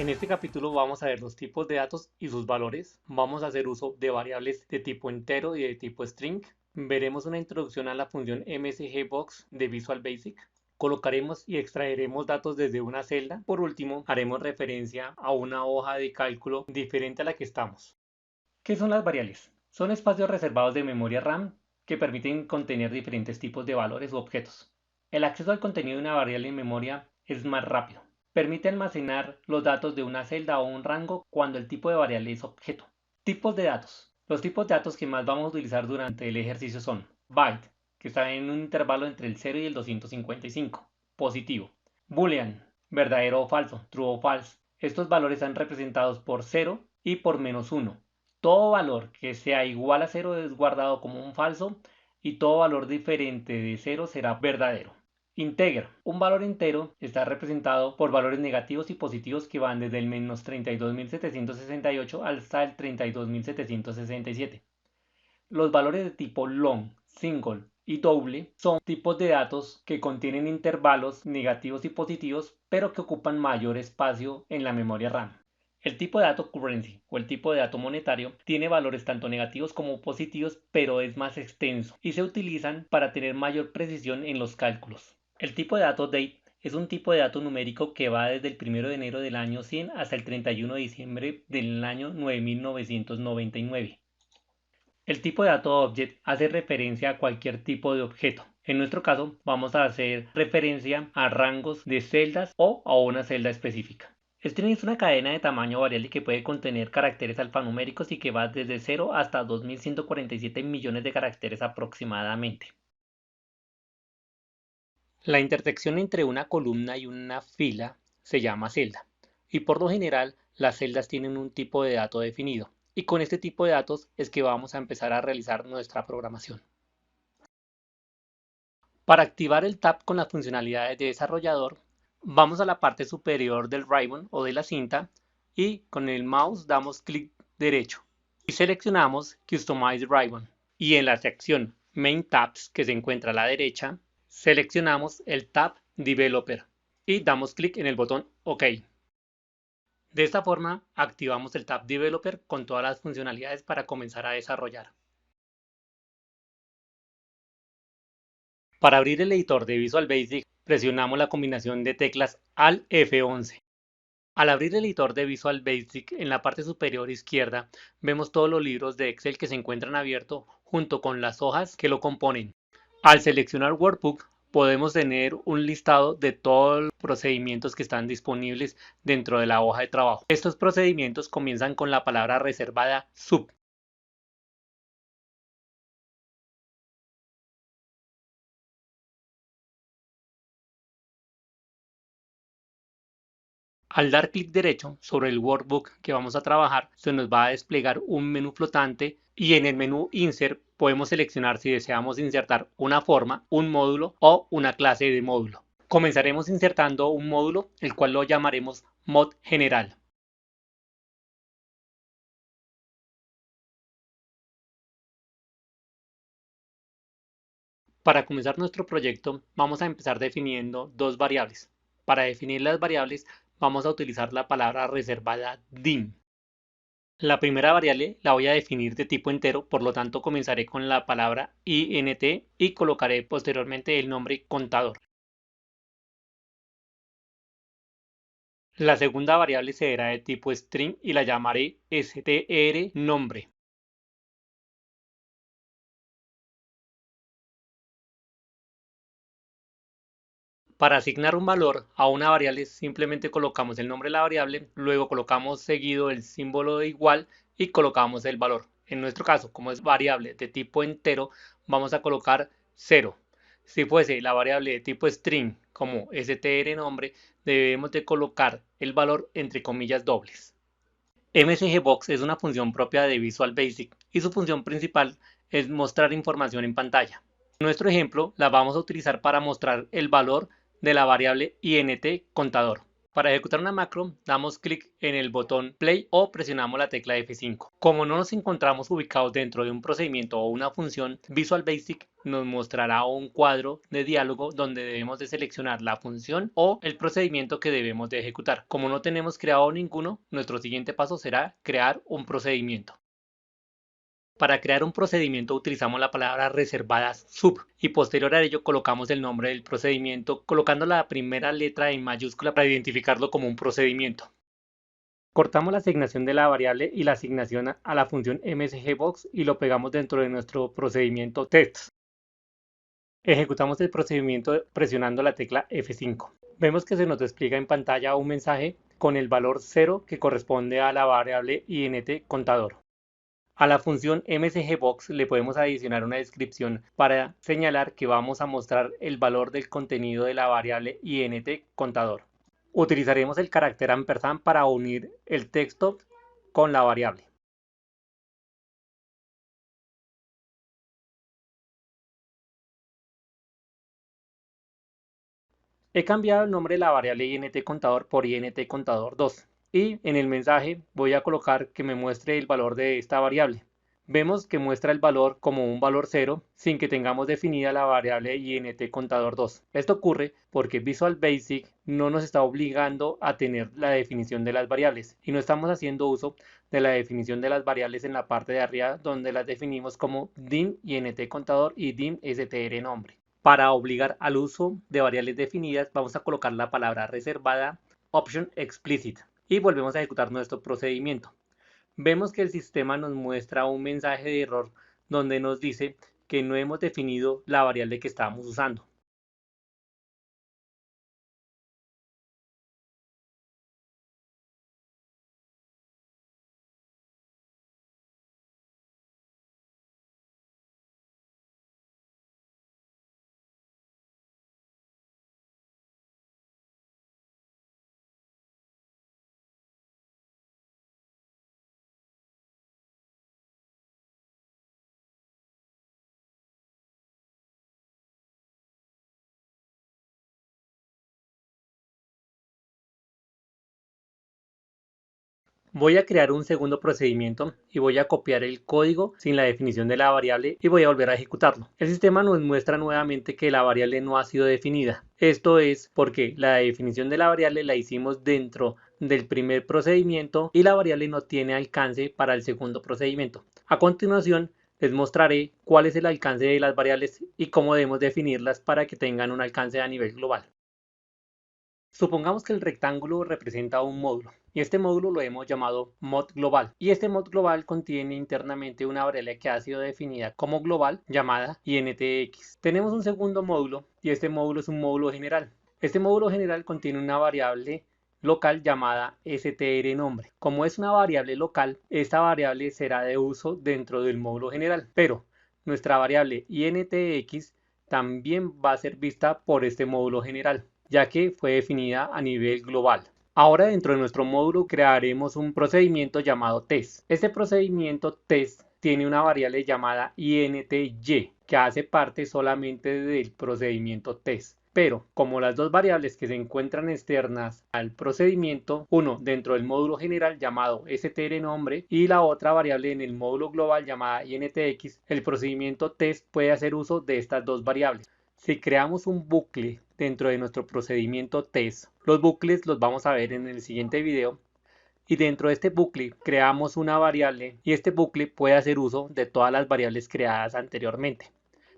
En este capítulo vamos a ver los tipos de datos y sus valores. Vamos a hacer uso de variables de tipo entero y de tipo string. Veremos una introducción a la función MSGBox de Visual Basic. Colocaremos y extraeremos datos desde una celda. Por último, haremos referencia a una hoja de cálculo diferente a la que estamos. ¿Qué son las variables? Son espacios reservados de memoria RAM que permiten contener diferentes tipos de valores u objetos. El acceso al contenido de una variable en memoria es más rápido. Permite almacenar los datos de una celda o un rango cuando el tipo de variable es objeto. Tipos de datos. Los tipos de datos que más vamos a utilizar durante el ejercicio son byte, que está en un intervalo entre el 0 y el 255, positivo. Boolean, verdadero o falso, true o false. Estos valores están representados por 0 y por -1. Todo valor que sea igual a 0 es guardado como un falso y todo valor diferente de 0 será verdadero. Integer. Un valor entero está representado por valores negativos y positivos que van desde el menos 32.768 hasta el 32.767. Los valores de tipo long, single y doble son tipos de datos que contienen intervalos negativos y positivos, pero que ocupan mayor espacio en la memoria RAM. El tipo de dato currency o el tipo de dato monetario tiene valores tanto negativos como positivos, pero es más extenso y se utilizan para tener mayor precisión en los cálculos. El tipo de dato date es un tipo de dato numérico que va desde el 1 de enero del año 100 hasta el 31 de diciembre del año 9999. El tipo de dato object hace referencia a cualquier tipo de objeto. En nuestro caso, vamos a hacer referencia a rangos de celdas o a una celda específica. String es una cadena de tamaño variable que puede contener caracteres alfanuméricos y que va desde 0 hasta 2147 millones de caracteres aproximadamente. La intersección entre una columna y una fila se llama celda, y por lo general las celdas tienen un tipo de dato definido, y con este tipo de datos es que vamos a empezar a realizar nuestra programación. Para activar el tab con las funcionalidades de desarrollador, vamos a la parte superior del ribbon o de la cinta y con el mouse damos clic derecho y seleccionamos Customize Ribbon, y en la sección Main Tabs que se encuentra a la derecha seleccionamos el tab Developer y damos clic en el botón OK. De esta forma activamos el tab Developer con todas las funcionalidades para comenzar a desarrollar. Para abrir el editor de Visual Basic, presionamos la combinación de teclas Alt F11. Al abrir el editor de Visual Basic, en la parte superior izquierda vemos todos los libros de Excel que se encuentran abiertos junto con las hojas que lo componen. Al seleccionar Workbook, podemos tener un listado de todos los procedimientos que están disponibles dentro de la hoja de trabajo. Estos procedimientos comienzan con la palabra reservada Sub. Al dar clic derecho sobre el workbook que vamos a trabajar, se nos va a desplegar un menú flotante y en el menú Insert podemos seleccionar si deseamos insertar una forma, un módulo o una clase de módulo. Comenzaremos insertando un módulo, el cual lo llamaremos Mod General. Para comenzar nuestro proyecto, vamos a empezar definiendo dos variables. Para definir las variables, vamos a utilizar la palabra reservada dim. La primera variable la voy a definir de tipo entero, por lo tanto comenzaré con la palabra int y colocaré posteriormente el nombre contador. La segunda variable será de tipo string y la llamaré strNombre. Para asignar un valor a una variable simplemente colocamos el nombre de la variable, luego colocamos seguido el símbolo de igual y colocamos el valor. En nuestro caso, como es variable de tipo entero, vamos a colocar 0. Si fuese la variable de tipo string como strNombre, debemos de colocar el valor entre comillas dobles. MSGBox es una función propia de Visual Basic y su función principal es mostrar información en pantalla. En nuestro ejemplo, la vamos a utilizar para mostrar el valor de la variable int contador. Para ejecutar una macro, damos clic en el botón Play o presionamos la tecla F5. Como no nos encontramos ubicados dentro de un procedimiento o una función, Visual Basic nos mostrará un cuadro de diálogo donde debemos de seleccionar la función o el procedimiento que debemos de ejecutar. Como no tenemos creado ninguno, nuestro siguiente paso será crear un procedimiento. Para crear un procedimiento utilizamos la palabra reservadas sub y posterior a ello colocamos el nombre del procedimiento colocando la primera letra en mayúscula para identificarlo como un procedimiento. Cortamos la asignación de la variable y la asignación a la función msgbox y lo pegamos dentro de nuestro procedimiento test. Ejecutamos el procedimiento presionando la tecla F5. Vemos que se nos despliega en pantalla un mensaje con el valor 0 que corresponde a la variable int contador. A la función msgbox le podemos adicionar una descripción para señalar que vamos a mostrar el valor del contenido de la variable int contador. Utilizaremos el carácter ampersand para unir el texto con la variable. He cambiado el nombre de la variable int contador por int contador 2 y en el mensaje voy a colocar que me muestre el valor de esta variable. Vemos que muestra el valor como un valor 0 sin que tengamos definida la variable int contador 2. Esto ocurre porque Visual Basic no nos está obligando a tener la definición de las variables y no estamos haciendo uso de la definición de las variables en la parte de arriba donde las definimos como dim int contador y dim str nombre. Para obligar al uso de variables definidas vamos a colocar la palabra reservada option explicit y volvemos a ejecutar nuestro procedimiento. Vemos que el sistema nos muestra un mensaje de error donde nos dice que no hemos definido la variable que estábamos usando. Voy a crear un segundo procedimiento y voy a copiar el código sin la definición de la variable y voy a volver a ejecutarlo. El sistema nos muestra nuevamente que la variable no ha sido definida. Esto es porque la definición de la variable la hicimos dentro del primer procedimiento y la variable no tiene alcance para el segundo procedimiento. A continuación, les mostraré cuál es el alcance de las variables y cómo debemos definirlas para que tengan un alcance a nivel global. Supongamos que el rectángulo representa un módulo y este módulo lo hemos llamado mod global y este mod global contiene internamente una variable que ha sido definida como global llamada intx. Tenemos un segundo módulo y este módulo es un módulo general. Este módulo general contiene una variable local llamada str nombre. Como es una variable local, esta variable será de uso dentro del módulo general, pero nuestra variable intx también va a ser vista por este módulo general, ya que fue definida a nivel global. Ahora dentro de nuestro módulo crearemos un procedimiento llamado test. Este procedimiento test tiene una variable llamada intY que hace parte solamente del procedimiento test. Pero como las dos variables que se encuentran externas al procedimiento, uno dentro del módulo general llamado strNombre y la otra variable en el módulo global llamada intx, el procedimiento test puede hacer uso de estas dos variables. Si creamos un bucle dentro de nuestro procedimiento test, los bucles los vamos a ver en el siguiente video y dentro de este bucle creamos una variable y este bucle puede hacer uso de todas las variables creadas anteriormente.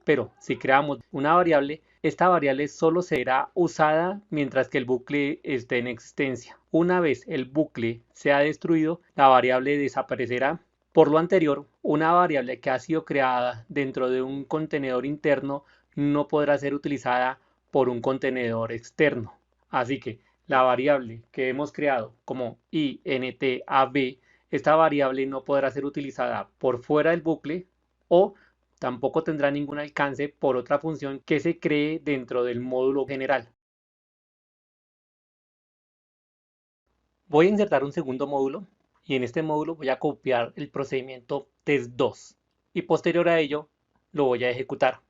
Pero si creamos una variable, esta variable solo será usada mientras que el bucle esté en existencia. Una vez el bucle sea destruido, la variable desaparecerá. Por lo anterior, una variable que ha sido creada dentro de un contenedor interno no podrá ser utilizada por un contenedor externo. Así que la variable que hemos creado como intab, esta variable no podrá ser utilizada por fuera del bucle o tampoco tendrá ningún alcance por otra función que se cree dentro del módulo general. Voy a insertar un segundo módulo y en este módulo voy a copiar el procedimiento test2 y posterior a ello lo voy a ejecutar.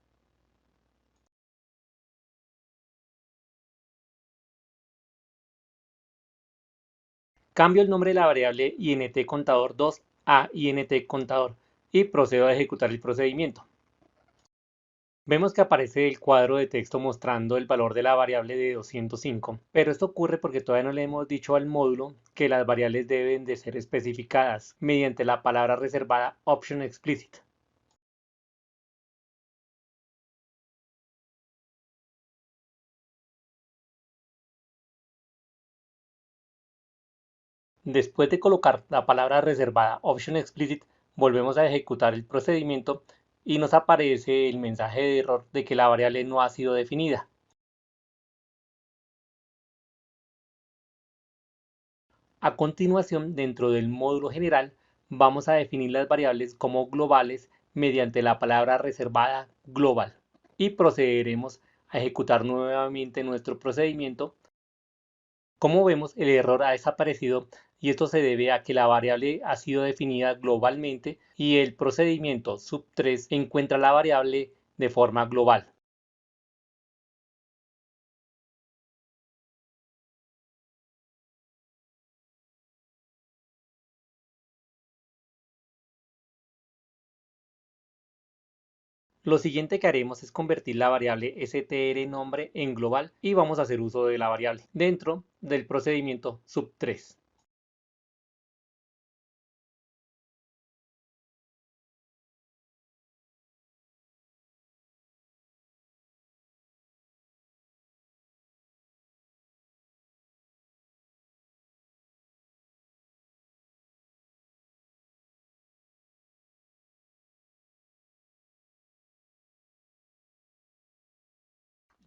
Cambio el nombre de la variable int contador 2 a int contador y procedo a ejecutar el procedimiento. Vemos que aparece el cuadro de texto mostrando el valor de la variable de 205, pero esto ocurre porque todavía no le hemos dicho al módulo que las variables deben de ser especificadas mediante la palabra reservada option explicit. Después de colocar la palabra reservada option explicit, volvemos a ejecutar el procedimiento y nos aparece el mensaje de error de que la variable no ha sido definida. A continuación, dentro del módulo general, vamos a definir las variables como globales mediante la palabra reservada global y procederemos a ejecutar nuevamente nuestro procedimiento. Como vemos, el error ha desaparecido y esto se debe a que la variable ha sido definida globalmente y el procedimiento sub3 encuentra la variable de forma global. Lo siguiente que haremos es convertir la variable strNombre en global y vamos a hacer uso de la variable dentro del procedimiento sub3.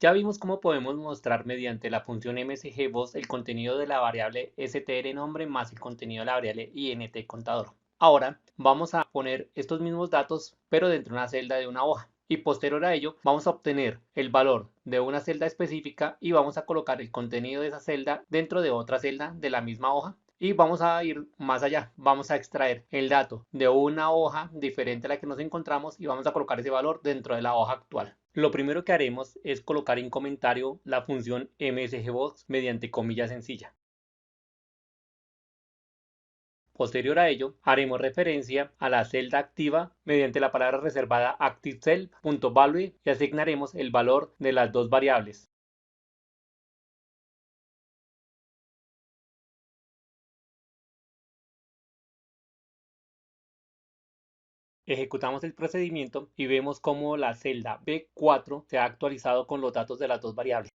Ya vimos cómo podemos mostrar mediante la función msgBoss el contenido de la variable strNombre más el contenido de la variable int contador. Ahora vamos a poner estos mismos datos pero dentro de una celda de una hoja y posterior a ello vamos a obtener el valor de una celda específica y vamos a colocar el contenido de esa celda dentro de otra celda de la misma hoja. Y vamos a ir más allá, vamos a extraer el dato de una hoja diferente a la que nos encontramos y vamos a colocar ese valor dentro de la hoja actual. Lo primero que haremos es colocar en comentario la función msgbox mediante comilla sencilla. Posterior a ello, haremos referencia a la celda activa mediante la palabra reservada ActiveCell.value y asignaremos el valor de las dos variables. Ejecutamos el procedimiento y vemos cómo la celda B4 se ha actualizado con los datos de las dos variables.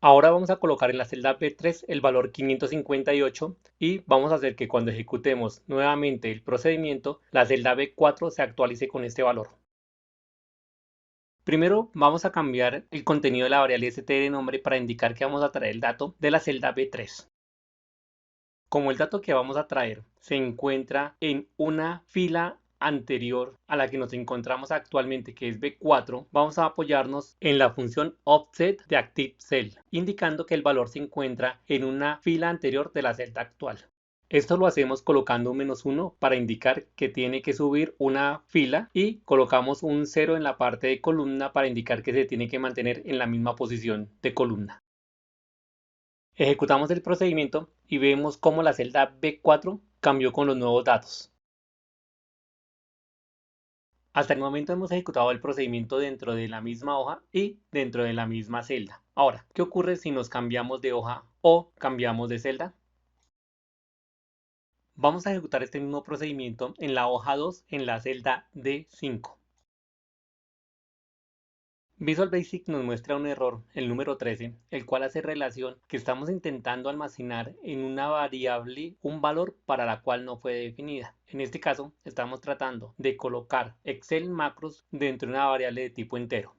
Ahora vamos a colocar en la celda B3 el valor 558 y vamos a hacer que cuando ejecutemos nuevamente el procedimiento, la celda B4 se actualice con este valor. Primero vamos a cambiar el contenido de la variable strNombre para indicar que vamos a traer el dato de la celda B3. Como el dato que vamos a traer se encuentra en una fila anterior a la que nos encontramos actualmente, que es B4, vamos a apoyarnos en la función offset de ActiveCell, indicando que el valor se encuentra en una fila anterior de la celda actual. Esto lo hacemos colocando un -1 para indicar que tiene que subir una fila y colocamos un 0 en la parte de columna para indicar que se tiene que mantener en la misma posición de columna. Ejecutamos el procedimiento y vemos cómo la celda B4 cambió con los nuevos datos. Hasta el momento hemos ejecutado el procedimiento dentro de la misma hoja y dentro de la misma celda. Ahora, ¿qué ocurre si nos cambiamos de hoja o cambiamos de celda? Vamos a ejecutar este mismo procedimiento en la hoja 2 en la celda D5. Visual Basic nos muestra un error, el número 13, el cual hace relación que estamos intentando almacenar en una variable un valor para la cual no fue definida. En este caso, estamos tratando de colocar Excel macros dentro de una variable de tipo entero.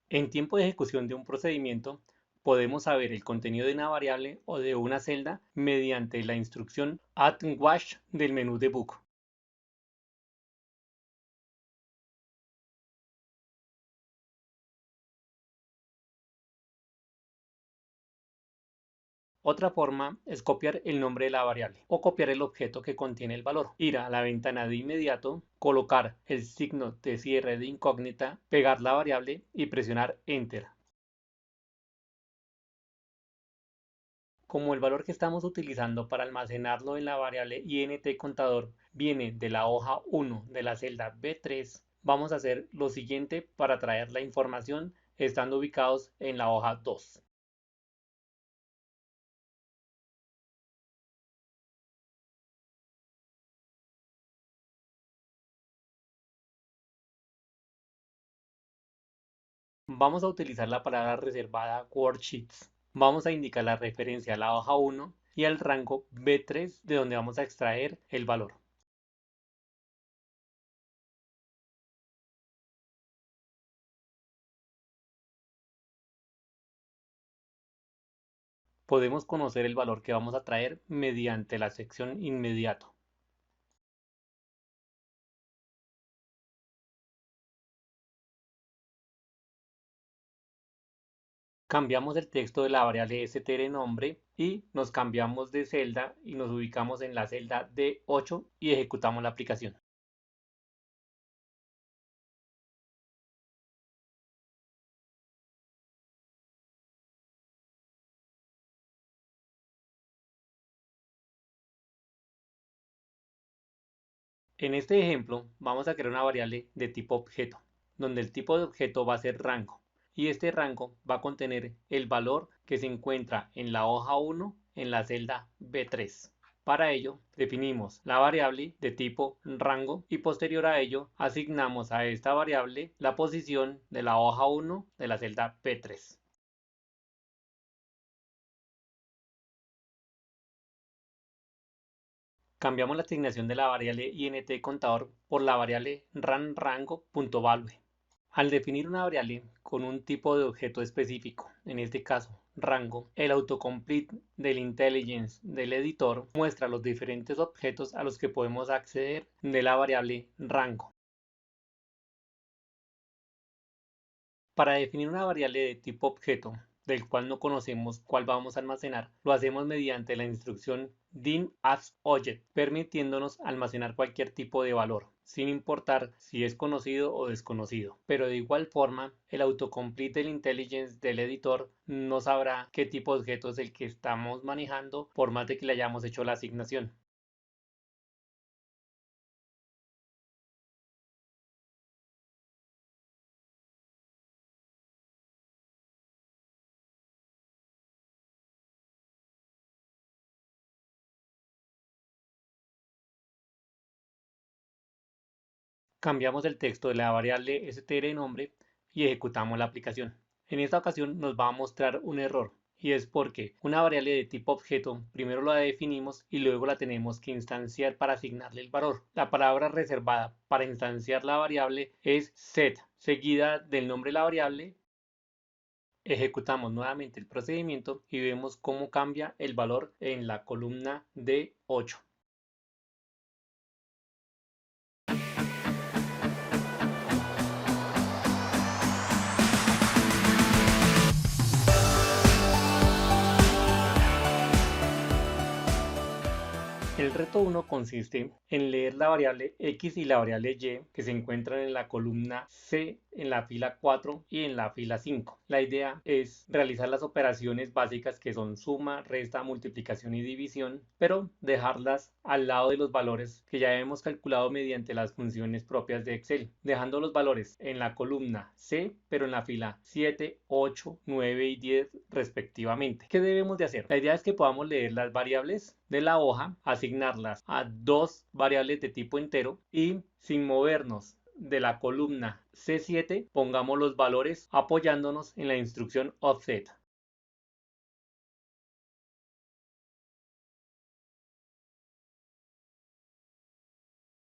En tiempo de ejecución de un procedimiento, podemos saber el contenido de una variable o de una celda mediante la instrucción add_wash del menú debug. Otra forma es copiar el nombre de la variable o copiar el objeto que contiene el valor. Ir a la ventana de inmediato, colocar el signo de cierre de incógnita, pegar la variable y presionar Enter. Como el valor que estamos utilizando para almacenarlo en la variable int contador viene de la hoja 1 de la celda B3, vamos a hacer lo siguiente para traer la información estando ubicados en la hoja 2. Vamos a utilizar la palabra reservada worksheets. Vamos a indicar la referencia a la hoja 1 y al rango B3 de donde vamos a extraer el valor. Podemos conocer el valor que vamos a traer mediante la sección inmediato. Cambiamos el texto de la variable strNombre y nos cambiamos de celda y nos ubicamos en la celda D8 y ejecutamos la aplicación. En este ejemplo vamos a crear una variable de tipo objeto, donde el tipo de objeto va a ser rango y este rango va a contener el valor que se encuentra en la hoja 1 en la celda B3. Para ello definimos la variable de tipo rango y posterior a ello asignamos a esta variable la posición de la hoja 1 de la celda B3. Cambiamos la asignación de la variable int contador por la variable ranrango.value. Al definir una variable con un tipo de objeto específico, en este caso rango, el autocomplete del IntelliJ del editor muestra los diferentes objetos a los que podemos acceder de la variable rango. Para definir una variable de tipo objeto, del cual no conocemos cuál vamos a almacenar, lo hacemos mediante la instrucción dim as object, permitiéndonos almacenar cualquier tipo de valor, sin importar si es conocido o desconocido. Pero de igual forma, el autocomplete del IntelliJ del editor no sabrá qué tipo de objeto es el que estamos manejando, por más de que le hayamos hecho la asignación. Cambiamos el texto de la variable strNombre y ejecutamos la aplicación. En esta ocasión nos va a mostrar un error y es porque una variable de tipo objeto primero la definimos y luego la tenemos que instanciar para asignarle el valor. La palabra reservada para instanciar la variable es set, seguida del nombre de la variable. Ejecutamos nuevamente el procedimiento y vemos cómo cambia el valor en la columna D8. El reto 1 consiste en leer la variable x y la variable y que se encuentran en la columna C en la fila 4 y en la fila 5. La idea es realizar las operaciones básicas que son suma, resta, multiplicación y división, pero dejarlas al lado de los valores que ya hemos calculado mediante las funciones propias de Excel, dejando los valores en la columna C, pero en la fila 7, 8, 9 y 10 respectivamente. ¿Qué debemos de hacer? La idea es que podamos leer las variables de la hoja, asignarlas a dos variables de tipo entero y sin movernos de la columna C7 pongamos los valores apoyándonos en la instrucción offset.